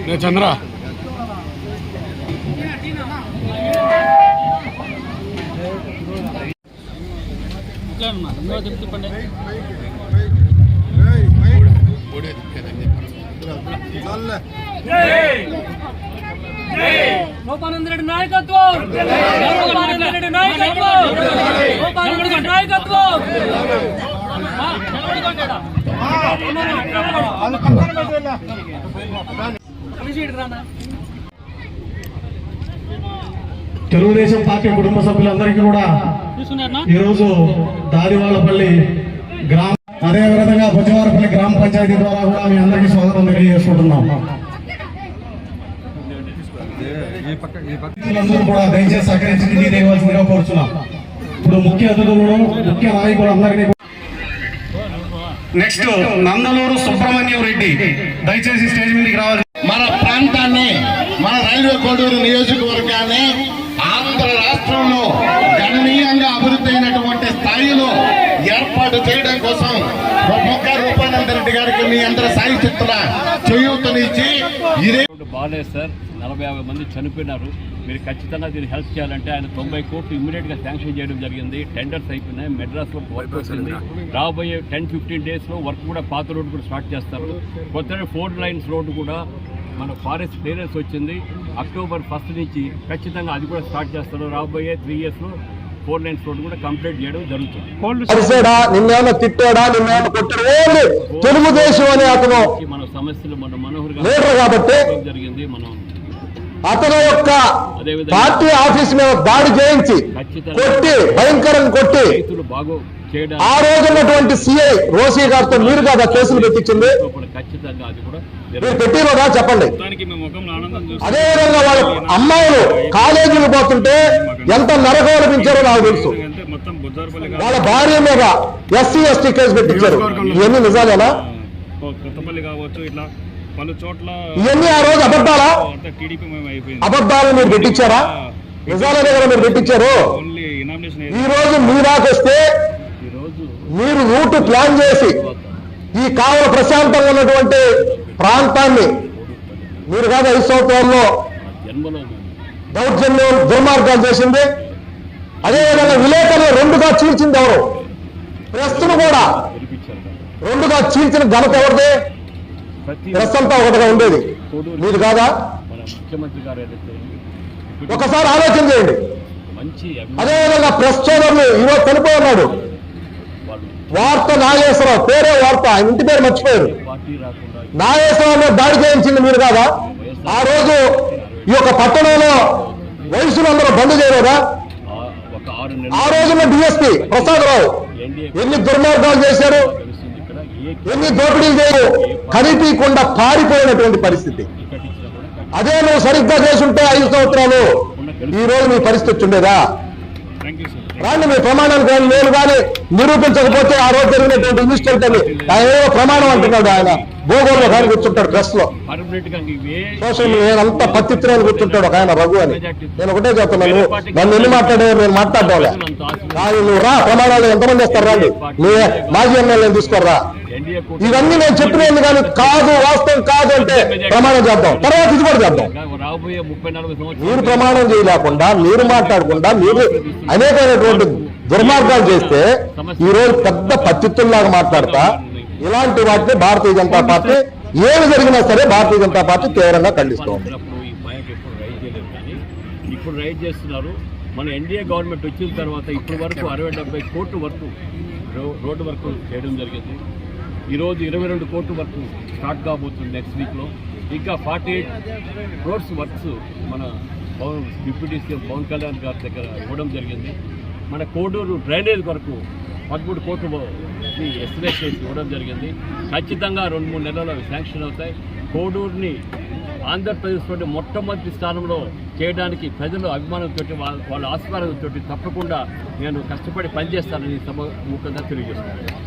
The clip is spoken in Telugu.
చంద్ర గోపానందరెడ్డి నాయకత్వం, గోపానందరెడ్డి నాయకత్వం, గోపానందరెడ్డి నాయకత్వం. తెలుగుదేశం పార్టీ కుటుంబ సభ్యులందరికీ కూడా ఈరోజు దారివాళ్లపల్లి గ్రామ అదేవిధంగా బుజ్జవారపల్లి గ్రామ పంచాయతీ ద్వారా కూడా మీ అందరికీ స్వాగతం తెలియజేసుకుంటున్నాం. కూడా దయచేసి సహకరించి తెలియవలసిందిగా కోరుచున్నాం. ఇప్పుడు ముఖ్య అతిథులను ముఖ్య నాయకులు అందరినీ నెక్స్ట్ నందలూరు సుబ్రహ్మణ్యం రెడ్డి దయచేసి స్టేజ్ మీదకి రావాలి. మన ప్రాంతాన్ని, మన రైల్వే కోడూరు నియోజకవర్గాన్ని ఆంధ్ర రాష్ట్రంలో గణనీయంగా అభివృద్ధి అయినటువంటి స్థాయిలో ఏర్పాటు చేయడం కోసం మొక్క రూపానందరెడ్డి గారికి మీ అందరి సాయశక్తుల చేయూతనిచ్చి ఇదే బాగాలేదు సార్. 40-50 మంది చనిపోయినారు. మీరు ఖచ్చితంగా దీన్ని హెల్ప్ చేయాలంటే ఆయన 90 కోట్లు ఇమ్మీడియట్గా శాంక్షన్ చేయడం జరిగింది. టెండర్స్ అయిపోయినాయి. మెడ్రాస్లో వర్క్ వచ్చింది. రాబోయే 10-15 డేస్లో వర్క్ కూడా పాత రోడ్డు కూడా స్టార్ట్ చేస్తారు. కొత్త 4 లైన్స్ రోడ్డు కూడా మన ఫారెస్ట్ క్లియరెన్స్ వచ్చింది. అక్టోబర్ 1 నుంచి ఖచ్చితంగా అది కూడా స్టార్ట్ చేస్తారు. రాబోయే 3 ఇయర్స్లో 4 లైన్స్ రోడ్డు కూడా కంప్లీట్ చేయడం జరుగుతుంది. నిన్నేమో తిట్టాడా, నిన్నేమో కొట్టాడు, తెలుగుదేశం అనే అతను మన సమస్యలు మన మనోహర్ కాబట్టి జరిగింది. మనం అతను యొక్క పార్టీ ఆఫీస్ మీద దాడి చేయించి కొట్టి భయంకరంగా కొట్టి ఆ రోజు ఉన్నటువంటి సిఐ రోసీ గారితో మీరు కాదా కేసులు పెట్టించింది? మీరు పెట్టినదా చెప్పండి. అదేవిధంగా వాళ్ళ అమ్మాయిలు కాలేజీలు పోతుంటే ఎంత నరకం అనిపించారో నాకు తెలుసు. వాళ్ళ భార్య మీద SC ST కేసు పెట్టించారు. ఇవన్నీ నిజాలేనా? ఇవన్నీ ఆ రోజు అబద్ధాలా? అబద్ధాలు మీరు పెట్టించారా? నిజాలనే కదా మీరు పెట్టించారు. ఈ రోజు మీ దాకొస్తే మీరు రూట్ ప్లాన్ చేసి ఈ కావల ప్రశాంతంగా ఉన్నటువంటి ప్రాంతాన్ని మీరు కాదు 5 సంవత్సరాల్లో దౌర్జన్యం దుర్మార్గాలు చేసింది. అదేవిధంగా విలేకరులు 2గా చీల్చింది ఎవరు? ప్రెస్ను కూడా 2గా చీల్చిన ఘనత ఎవరిదే? ప్రెస్ అంతా ఒకటిగా ఉండేది, మీరు కాదా? ఒకసారి ఆలోచన చేయండి. అదేవిధంగా ప్రెస్ సోదరులు ఈరోజు చనిపోయి ఉన్నాడు. వార్త నాగేశ్వరరావు, పేరే వార్త, ఆయన ఇంటి పేరు మర్చిపోయారు. నాగేశ్వరరావు దాడి చేయించింది మీరు కాదా? ఆ రోజు ఈ యొక్క పట్టణంలో వయసులు అందరూ బంద్ చేయలేదా? ఆ రోజున DSP ప్రసాదరావు ఎన్ని దుర్మార్గాలు చేశారు, ఎన్ని దోపిడీలు చేయరు, కనిపించకుండా పారిపోయినటువంటి పరిస్థితి. అదే నువ్వు సరిగ్గా చేసుంటే 5 సంవత్సరాలు ఈ రోజు నీ పరిస్థితి ఉండేదా? రాండి, మీ ప్రమాణానికి నేను కానీ నిరూపించకపోతే ఆ రోజు జరిగినటువంటి ఇన్సిడెంట్ అని ఆయన ఏదో ప్రమాణం అంటున్నాడు. ఆయన భూగోళంలో కానీ కూర్చుంటాడు, ప్రెస్ లో సోషల్ మీడియా అంతా పత్తిత్రాలు కూర్చుంటాడు ఒక ఆయన రఘు అని. నేను ఒకటే చెప్తున్నాను, నన్ను ఎన్ని మాట్లాడే నేను మాట్లాడటంలే. కానీ నువ్వు రా, ప్రమాణాలు ఎంతమంది వస్తారు రండి, నీ మాజీ ఎమ్మెల్యేని తీసుకోరా. ఇవన్నీ నేను చెప్పినది కానీ కాదు, వాస్తవం కాదు అంటే ప్రమాణం చేద్దాం, తర్వాత ఇది కూడా చేద్దాం. మీరు ప్రమాణం చేయలేకుండా, మీరు మాట్లాడకుండా, మీరు అనేకమైనటువంటి దుర్మార్గాలు చేస్తే ఈ రోజు పెద్ద పత్తిత్తుల్లాగా మాట్లాడతా ఇలాంటి వాటిని భారతీయ జనతా పార్టీ ఏమి జరిగినా సరే భారతీయ జనతా పార్టీ తీవ్రంగా ఖండిస్తోంది. ఇప్పుడు రైడ్ చేస్తున్నారు. మన ఎన్డీఏ గవర్నమెంట్ వచ్చిన తర్వాత ఇప్పటి వరకు 60-70 కోట్ల వరకు రోడ్డు వర్క్ చేయడం జరిగింది. ఈరోజు 22 కోట్ల వరకు స్టార్ట్ కాబోతుంది నెక్స్ట్ వీక్లో. ఇంకా 48 రోడ్స్ వర్క్స్ మన డిప్యూటీ సీఎం పవన్ కళ్యాణ్ గారి దగ్గర ఇవ్వడం జరిగింది. మన కోడూరు డ్రైనేజ్ వరకు 13 కోట్లు ఎస్టిమేట్ చేసి ఇవ్వడం జరిగింది. ఖచ్చితంగా 2-3 నెలల్లో శాంక్షన్ అవుతాయి. కోడూరుని ఆంధ్రప్రదేశ్లో మొట్టమొదటి స్థానంలో చేయడానికి ప్రజలు అభిమానంతో, వాళ్ళ ఆస్వాదంతో తప్పకుండా నేను కష్టపడి పనిచేస్తానని సభ ముఖ్యంగా తెలియజేస్తున్నాను.